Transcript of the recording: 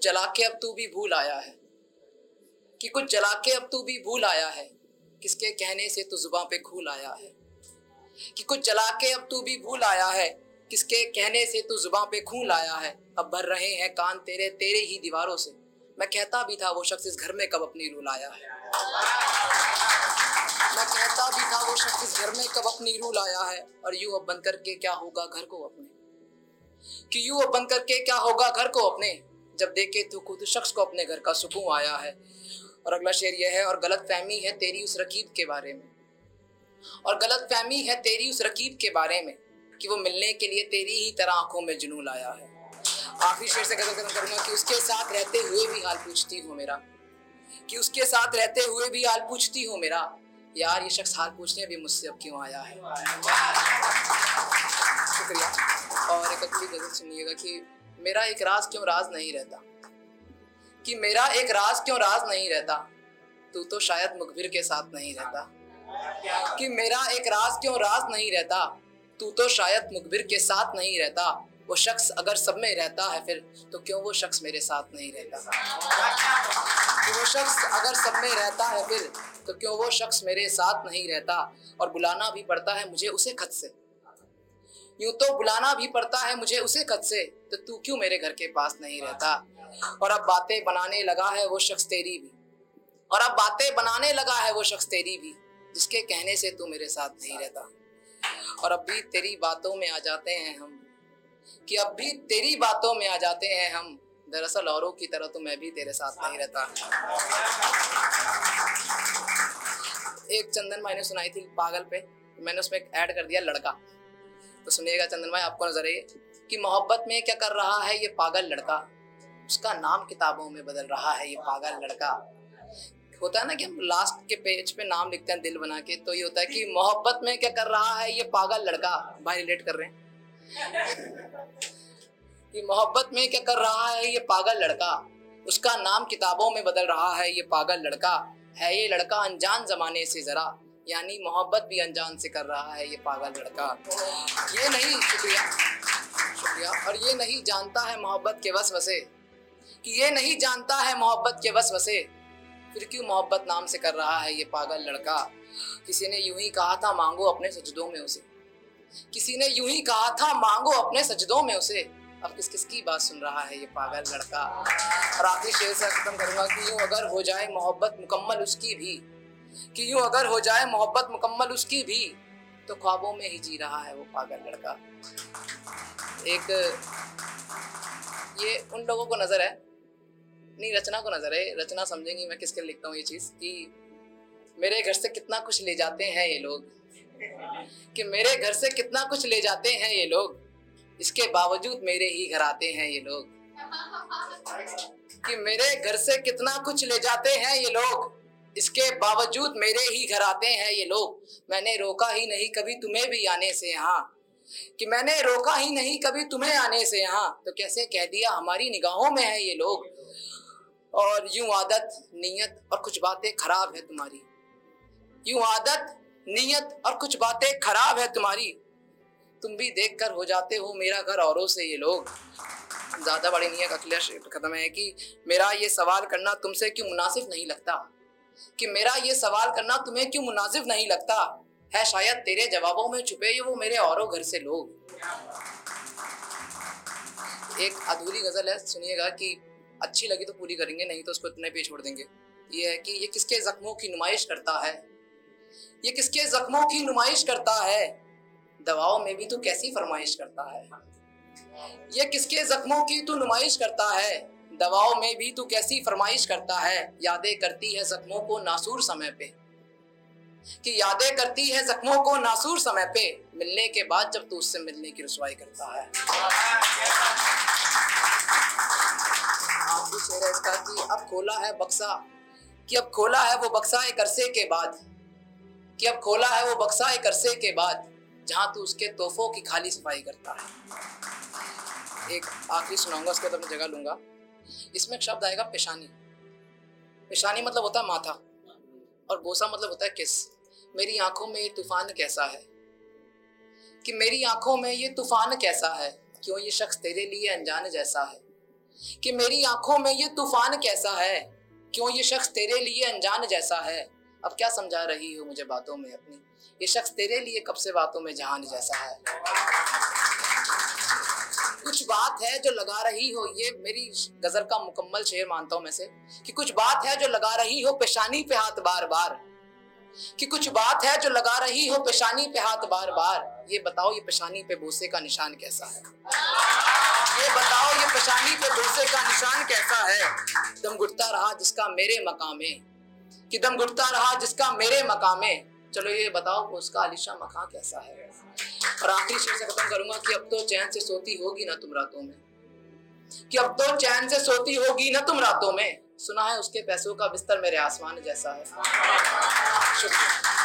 कुछ जला के अब तू भी भूल आया है, कि कुछ जला के अब तू भी भूल आया है, किसके कहने से तू जुबां पे खूल आया है। कि कुछ जला के अब तू भी भूल आया है, किसके कहने से तू जुबां पे खून लाया है। अब भर रहे हैं कान तेरे तेरे ही दीवारों से, मैं कहता भी था वो शख्स इस घर में कब अपनी रूह लाया है। मैं कहता भी था वो शख्स इस घर में कब अपनी रूह लाया है। और यूं अब बंद करके क्या होगा घर को अपने, कि यूं अब बंद करके क्या होगा घर को अपने, जब देखे तो खुद शख्स को अपने घर का सुकून आया है। और अगला शेर यह है, और गलत फहमी है तेरी उस रकीब के बारे में, और गलत फहमी है तेरी उस रकीब के बारे में, कि वो मिलने के लिए तेरी ही तरह आंखों में जुनून लाया है। आखिरी शेर से गजल खत्म करूंगा कि उसके साथ रहते हुए भी हाल पूछती हूँ मेरा, कि उसके साथ रहते हुए भी हाल पूछती हूँ मेरा, यार ये शख्स हाल पूछने भी मुझसे अब क्यों आया है। शुक्रिया। और एक अगली गजल सुनिएगा कि मेरा एक राज क्यों राज नहीं रहता, कि मेरा एक राज क्यों राज नहीं रहता, तू तो शायद मुखबिर के साथ नहीं रहता। कि मेरा एक राज क्यों राज नहीं रहता, तू तो शायद मुखबिर के साथ नहीं रहता। वो शख्स अगर सब में रहता है फिर तो क्यों वो शख्स मेरे साथ नहीं रहता। कि वो शख्स अगर सब में रहता है फिर तो क्यों वो शख्स मेरे साथ नहीं रहता। और बुलाना भी पड़ता है मुझे उसे खत से, यूं तो बुलाना भी पड़ता है मुझे उसे खत से, तो तू क्यों मेरे घर के पास नहीं रहता। और अब बातें बनाने लगा है वो शख्स तेरी भी, और अब बातें बनाने लगा है वो शख्स तेरी भी, जिसके कहने से तू मेरे साथ नहीं रहता। और अब भी तेरी बातों में आ जाते हैं हम, कि अब भी तेरी बातों में आ जाते हैं हम, दरअसल औरों की तरह तो मैं भी तेरे साथ नहीं रहता। एक चंदन भाई ने सुनाई थी पागल पे, मैंने उसमें ऐड कर दिया लड़का। तो सुनिएगा चंदन भाई, आपको नजर है कि मोहब्बत में क्या कर रहा है ये पागल लड़का, उसका नाम किताबों में बदल रहा है ये पागल लड़का। होता है ना कि हम लास्ट के पेज पे नाम लिखते हैं दिल बना के, तो ये होता है कि मोहब्बत में क्या कर रहा है ये पागल लड़का। भाई रिलेट कर रहे हैं कि मोहब्बत में क्या कर रहा है ये पागल लड़का, उसका नाम किताबों में बदल रहा है ये पागल लड़का। है ये लड़का अनजान जमाने से जरा, यानी मोहब्बत भी अनजान से कर रहा है ये पागल लड़का। ये नहीं, शुक्रिया शुक्रिया। और ये नहीं जानता है मोहब्बत के वसवसे, कि ये नहीं जानता है मोहब्बत के वसवसे, फिर क्यों मोहब्बत नाम से कर रहा है ये पागल लड़का। किसी ने यूं ही कहा था मांगो अपने सजदों में उसे, किसी ने यूं ही कहा था मांगो अपने सजदों में उसे, अब किस किस की बात सुन रहा है ये पागल लड़का। और आखिरी शेर से खत्म करूंगा कि यूं अगर हो जाए मोहब्बत मुकम्मल उसकी भी, कि यूं अगर हो जाए मोहब्बत मुकम्मल उसकी भी, तो ख्वाबों में ही जी रहा है वो पागल लड़का। एक ये उन लोगों को नजर है, नहीं रचना को नजर है, रचना समझेंगी मैं किसके लिखता हूँ ये चीज, कि मेरे घर से कितना कुछ ले जाते हैं ये लोग, कि मेरे घर से कितना कुछ ले जाते हैं ये लोग, इसके बावजूद मेरे ही घर आते हैं ये लोग। कि मेरे घर से कितना कुछ ले जाते हैं ये लोग, इसके बावजूद मेरे ही घर आते हैं ये लोग। मैंने रोका ही नहीं कभी तुम्हें भी आने से यहाँ, कि मैंने रोका ही नहीं कभी तुम्हें आने से यहाँ, तो कैसे कह दिया हमारी निगाहों में है ये लोग। और यूं आदत नीयत और कुछ बातें खराब है तुम्हारी, यूं आदत नीयत और कुछ बातें खराब है तुम्हारी, तुम भी देख कर हो जाते हो मेरा घर औरों से ये लोग। ज्यादा बड़ी नहीं है, अगला खत्म है कि मेरा ये सवाल करना तुमसे क्यों मुनासिब नहीं लगता, कि मेरा ये सवाल करना तुम्हें क्यों मुनासिब नहीं लगता, है शायद तेरे जवाबों में छुपे ये वो मेरे औरों घर से लोग। एक अधूरी गजल है, सुनिएगा, कि अच्छी लगी तो पूरी करेंगे, नहीं तो उसको इतने पे छोड़ देंगे। ये है कि ये किसके जख्मों की नुमाइश करता है, ये किसके जख्मों की नुमाइश करता है, दवाओं में भी तो कैसी फरमाइश करता है। ये किसके जख्मों की तू नुमाइश करता है, दवाओं में भी तू कैसी फरमाइश करता है। यादें करती है जख्मों को नासूर समय पे, कि यादें करती है जख्मों को नासूर समय पे, मिलने के बाद जब तू उससे मिलने की रुसवाई करता है। आखिरी शेर है इसका कि अब खोला है बक्सा, कि अब खोला है वो बक्सा एक अरसे के बाद, कि अब खोला है वो बक्सा एक अरसे के बाद, जहां तू उसके तोहफों की खाली सफाई करता है। एक आखिरी सुनाऊंगा, उसके बाद मैं जगह लूंगा। इसमें एक शब्द आएगा पेशानी। पेशानी मतलब होता है माथा, और बोसा मतलब होता है किस। मेरी आंखों में ये तूफान कैसा है, कि मेरी आंखों में ये तूफान कैसा है, क्यों ये शख्स तेरे लिए अनजान जैसा है। कि मेरी आंखों में ये तूफान कैसा है, क्यों ये शख्स तेरे लिए अनजान जैसा है। अब क्या समझा रही हो मुझे बातों में अपनी, ये शख्स तेरे लिए कब से बातों में जहान जैसा है। कुछ बात है जो लगा रही हो, ये मेरी गजल का मुकम्मल शेर मानता हूं मैं से, कि कुछ बात है जो लगा रही हो पेशानी पे हाथ बार बार, कि कुछ बात है जो लगा रही हो पेशानी पे हाथ बार बार। ये बताओ ये पेशानी पे बोसे का निशान कैसा है, ये बताओ ये पेशानी पे बोसे का निशान कैसा है। दम घुटता रहा जिसका मेरे मकामे, कि दम घुटता रहा जिसका मेरे मकामे, चलो ये बताओ उसका आलिशा मकान कैसा है। और आखिरी शेर से खत्म करूंगा कि अब तो चैन से सोती होगी ना तुम रातों में, कि अब तो चैन से सोती होगी ना तुम रातों में, सुना है उसके पैसों का बिस्तर मेरे आसमान जैसा है। शुक्रिया।